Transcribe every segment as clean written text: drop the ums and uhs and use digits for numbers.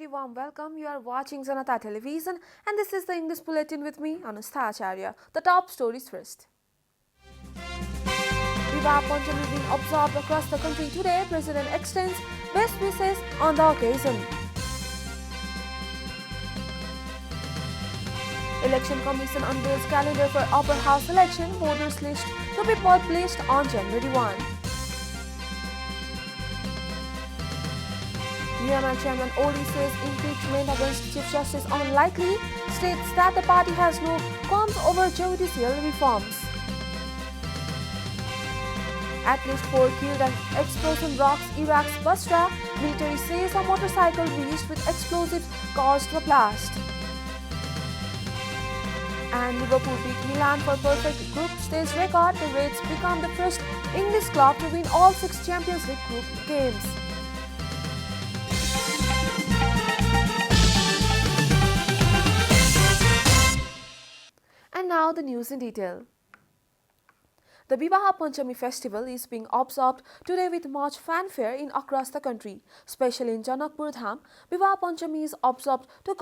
warm welcome. You are watching Janata Television and this is the English Bulletin with me, Anustha Acharya. The top stories first. Viva Panchami being observed across the country today. President extends best wishes on the occasion. Election Commission unveils calendar for Upper House election. Voters list to be published on January 1. UML Chairman Oli says impeachment against Chief Justice unlikely, states that the party has no qualms over judicial reforms. At least 4 killed as explosion rocks Iraq's Basra. Military says a motorcycle reached with explosives caused the blast. And Liverpool beat Milan for perfect group stage record. The Reds become the first English club to win all 6 Champions League group games. And now the news in detail. The Vivaha Panchami festival is being observed today with much fanfare across the country. Especially in Janakpur Dham, Vivaha Panchami is observed to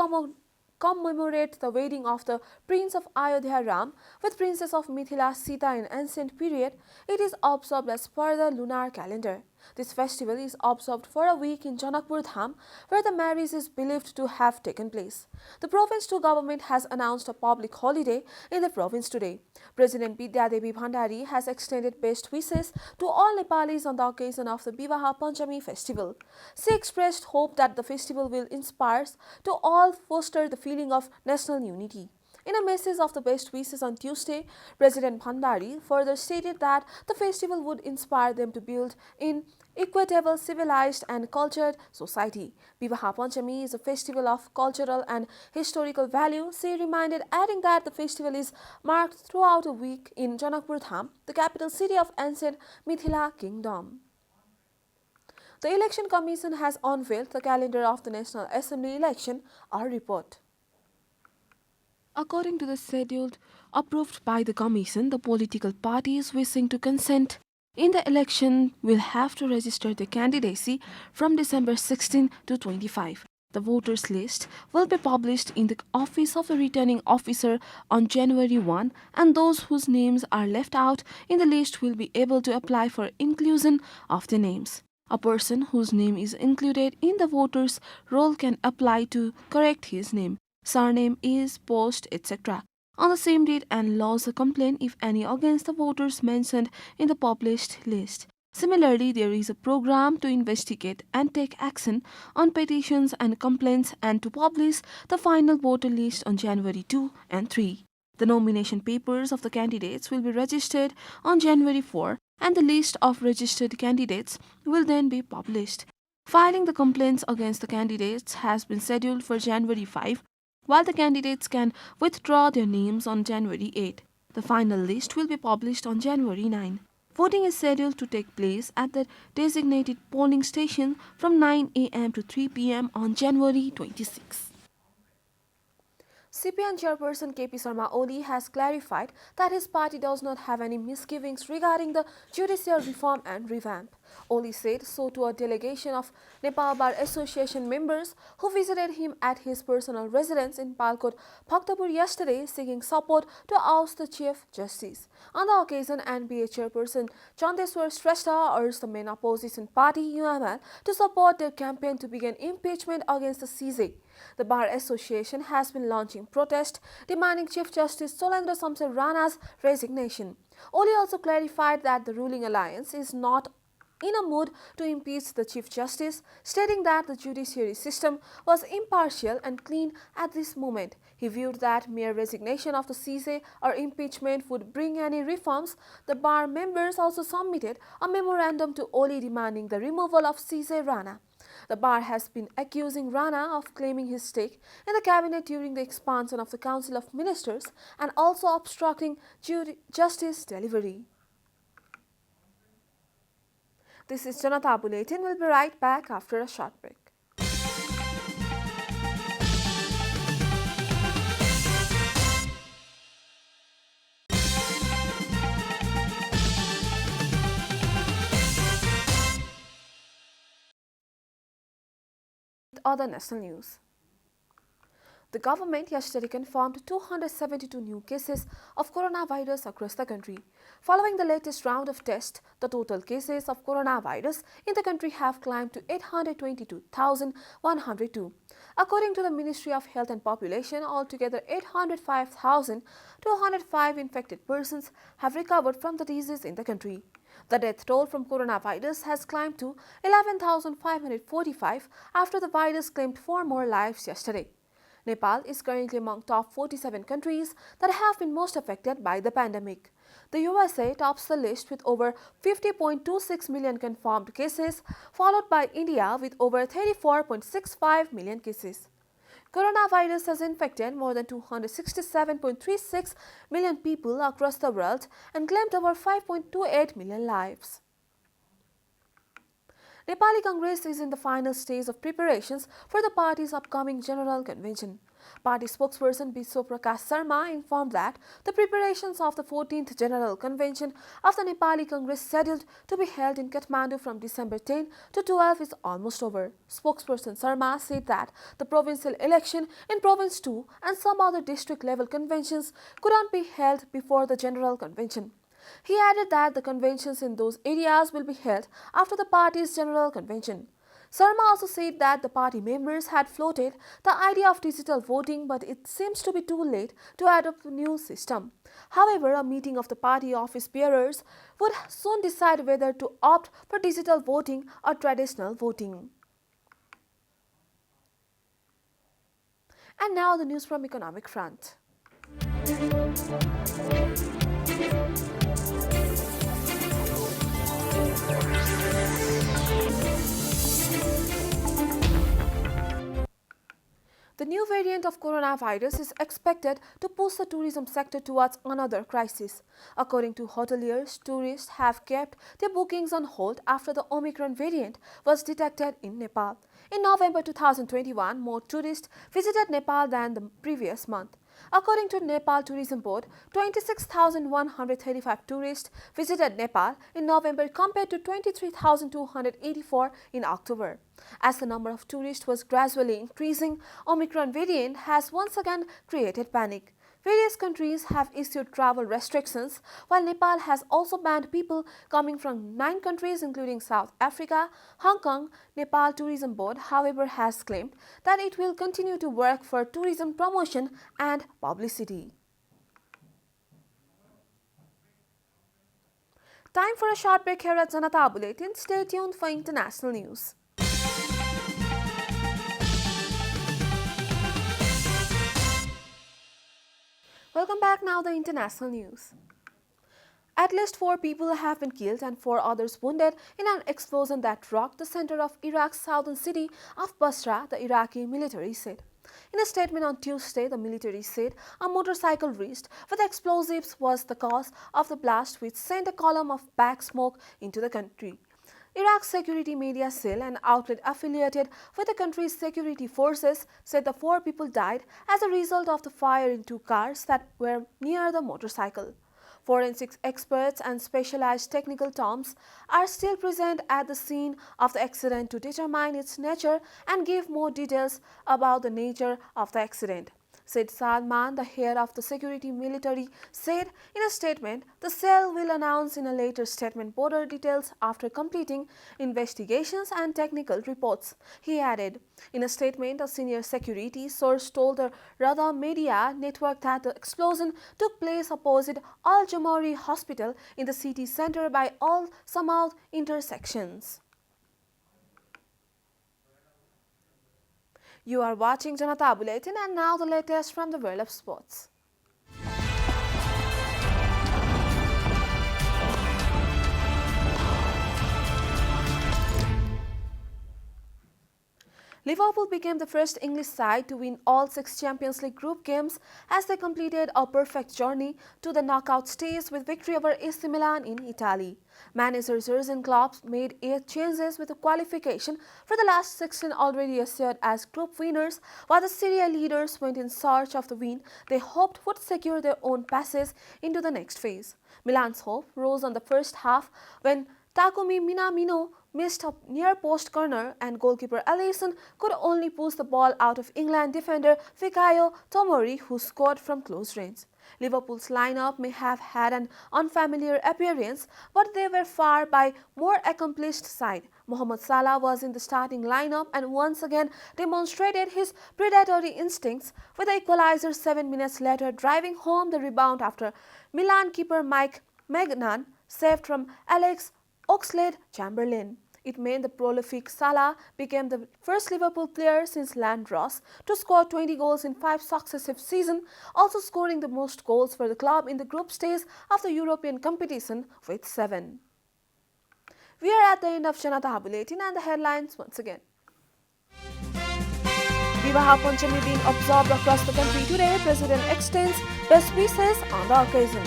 commemorate the wedding of the Prince of Ayodhya Ram with Princess of Mithila Sita in ancient period. It is observed as per the lunar calendar. This festival is observed for a week in Janakpur Dham, where the marriage is believed to have taken place. The Province 2 government has announced a public holiday in the province today. President Bidya Devi Bhandari has extended best wishes to all Nepalis on the occasion of the Vivaha Panchami festival. She expressed hope that the festival will inspire to all foster the feeling of national unity. In a message of the best wishes on Tuesday, President Bhandari further stated that the festival would inspire them to build an equitable, civilized and cultured society. Vivaha Panchami is a festival of cultural and historical value, she reminded, adding that the festival is marked throughout a week in Janakpur Dham, the capital city of ancient Mithila Kingdom. The Election Commission has unveiled the calendar of the National Assembly election, our report. According to the schedule approved by the Commission, the political parties wishing to consent in the election will have to register their candidacy from December 16 to 25. The voters' list will be published in the Office of the Returning Officer on January 1, and those whose names are left out in the list will be able to apply for inclusion of the names. A person whose name is included in the voters' roll can apply to correct his name, surname, age, post, etc. on the same date and lodge a complaint if any against the voters mentioned in the published list. Similarly, there is a program to investigate and take action on petitions and complaints and to publish the final voter list on January 2 and 3. The nomination papers of the candidates will be registered on January 4 and the list of registered candidates will then be published. Filing the complaints against the candidates has been scheduled for January 5, while the candidates can withdraw their names on January 8. The final list will be published on January 9. Voting is scheduled to take place at the designated polling station from 9 a.m. to 3 p.m. on January 26. CPN chairperson KP Sharma Oli has clarified that his party does not have any misgivings regarding the judicial reform and revamp. Oli said so to a delegation of Nepal Bar Association members who visited him at his personal residence in Palkot, Bhaktapur yesterday, seeking support to oust the Chief Justice. On the occasion, NBA chairperson Chandeswar Shrestha urged the main opposition party UML to support their campaign to begin impeachment against the CJ. The Bar Association has been launching protest demanding Chief Justice Solendra Samsar Rana's resignation. Oli also clarified that the ruling alliance is not in a mood to impeach the Chief Justice, stating that the judiciary system was impartial and clean at this moment. He viewed that mere resignation of the CJ or impeachment would bring any reforms. The bar members also submitted a memorandum to Oli demanding the removal of CJ Rana. The bar has been accusing Rana of claiming his stake in the cabinet during the expansion of the Council of Ministers and also obstructing justice delivery. This is Janata Bulletin. We'll be right back after a short break. other national news. The government yesterday confirmed 272 new cases of coronavirus across the country. Following the latest round of tests, the total cases of coronavirus in the country have climbed to 822,102. According to the Ministry of Health and Population, altogether 805,205 infected persons have recovered from the disease in the country. The death toll from coronavirus has climbed to 11,545 after the virus claimed 4 more lives yesterday. Nepal is currently among top 47 countries that have been most affected by the pandemic. The USA tops the list with over 50.26 million confirmed cases, followed by India with over 34.65 million cases. Coronavirus has infected more than 267.36 million people across the world and claimed over 5.28 million lives. Nepali Congress is in the final stage of preparations for the party's upcoming General Convention. Party spokesperson Biswa Prakash Sharma informed that the preparations of the 14th General Convention of the Nepali Congress scheduled to be held in Kathmandu from December 10 to 12 is almost over. Spokesperson Sharma said that the provincial election in Province 2 and some other district level conventions could not be held before the General Convention. He added that the conventions in those areas will be held after the party's general convention. Sharma also said that the party members had floated the idea of digital voting, but it seems to be too late to adopt a new system. However, a meeting of the party office bearers would soon decide whether to opt for digital voting or traditional voting. And now the news from economic front. The new variant of coronavirus is expected to push the tourism sector towards another crisis. According to hoteliers, tourists have kept their bookings on hold after the Omicron variant was detected in Nepal. In November 2021, more tourists visited Nepal than the previous month. According to Nepal Tourism Board, 26,135 tourists visited Nepal in November compared to 23,284 in October. As the number of tourists was gradually increasing, Omicron variant has once again created panic. Various countries have issued travel restrictions, while Nepal has also banned people coming from 9 countries including South Africa, Hong Kong. Nepal Tourism Board, however, has claimed that it will continue to work for tourism promotion and publicity. Time for a short break here at Janata Bulletin. Stay tuned for international news. Welcome back. Now the international news. At least 4 people have been killed and 4 others wounded in an explosion that rocked the center of Iraq's southern city of Basra, the Iraqi military said. In a statement on Tuesday, the military said a motorcycle reached with explosives was the cause of the blast, which sent a column of black smoke into the country. Iraq's security media cell, an outlet affiliated with the country's security forces, said the 4 people died as a result of the fire in 2 cars that were near the motorcycle. Forensic experts and specialized technical teams are still present at the scene of the accident to determine its nature and give more details about the nature of the accident. Said Salman, the head of the security military, said in a statement, the cell will announce in a later statement broader details after completing investigations and technical reports. He added, in a statement, a senior security source told the Rada media network that the explosion took place opposite Al Jamari Hospital in the city center by Al Samal intersections. You are watching Janata Bulletin, and now the latest from the world of sports. Liverpool became the first English side to win all 6 Champions League group games as they completed a perfect journey to the knockout stage with victory over AC Milan in Italy. Manager Jurgen Klopp made 8 changes with the qualification for the last 16 already assured as group winners, while the Serie A leaders went in search of the win they hoped would secure their own passage into the next phase. Milan's hope rose on the first half when Takumi Minamino missed a near-post corner and goalkeeper Alisson could only push the ball out of England defender Fikayo Tomori, who scored from close range. Liverpool's lineup may have had an unfamiliar appearance, but they were far by more accomplished side. Mohamed Salah was in the starting lineup and once again demonstrated his predatory instincts, with the equalizer 7 minutes later driving home the rebound after Milan keeper Mike Maignan saved from Alex Oxlade-Chamberlain. It meant the prolific Salah became the first Liverpool player since Landros to score 20 goals in 5 successive seasons, also scoring the most goals for the club in the group stage of the European competition with 7. We are at the end of Janata Bulletin and the headlines once again. Vivaha Panchami being observed across the country today, President extends best wishes on the occasion.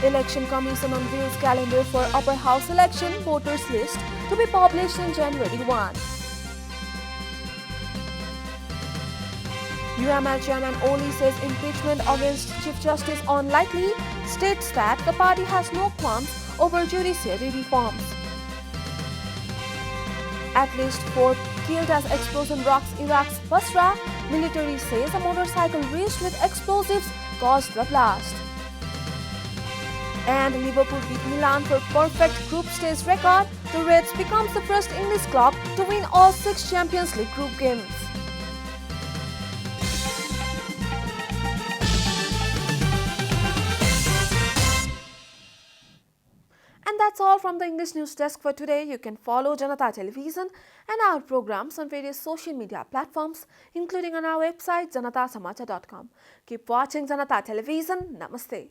Election Commission unveils calendar for Upper House election voters list to be published on January 1. UML Chairman Oli says impeachment against Chief Justice unlikely, states that the party has no qualms over judiciary reforms. At least 4 killed as explosion rocks Iraq's Basra. Military says a motorcycle raced with explosives caused the blast. And Liverpool beat Milan for perfect group stage record. The Reds becomes the first English club to win all 6 Champions League group games. And that's all from the English News Desk for today. You can follow Janata Television and our programs on various social media platforms, including on our website janatasamachar.com. Keep watching Janata Television. Namaste.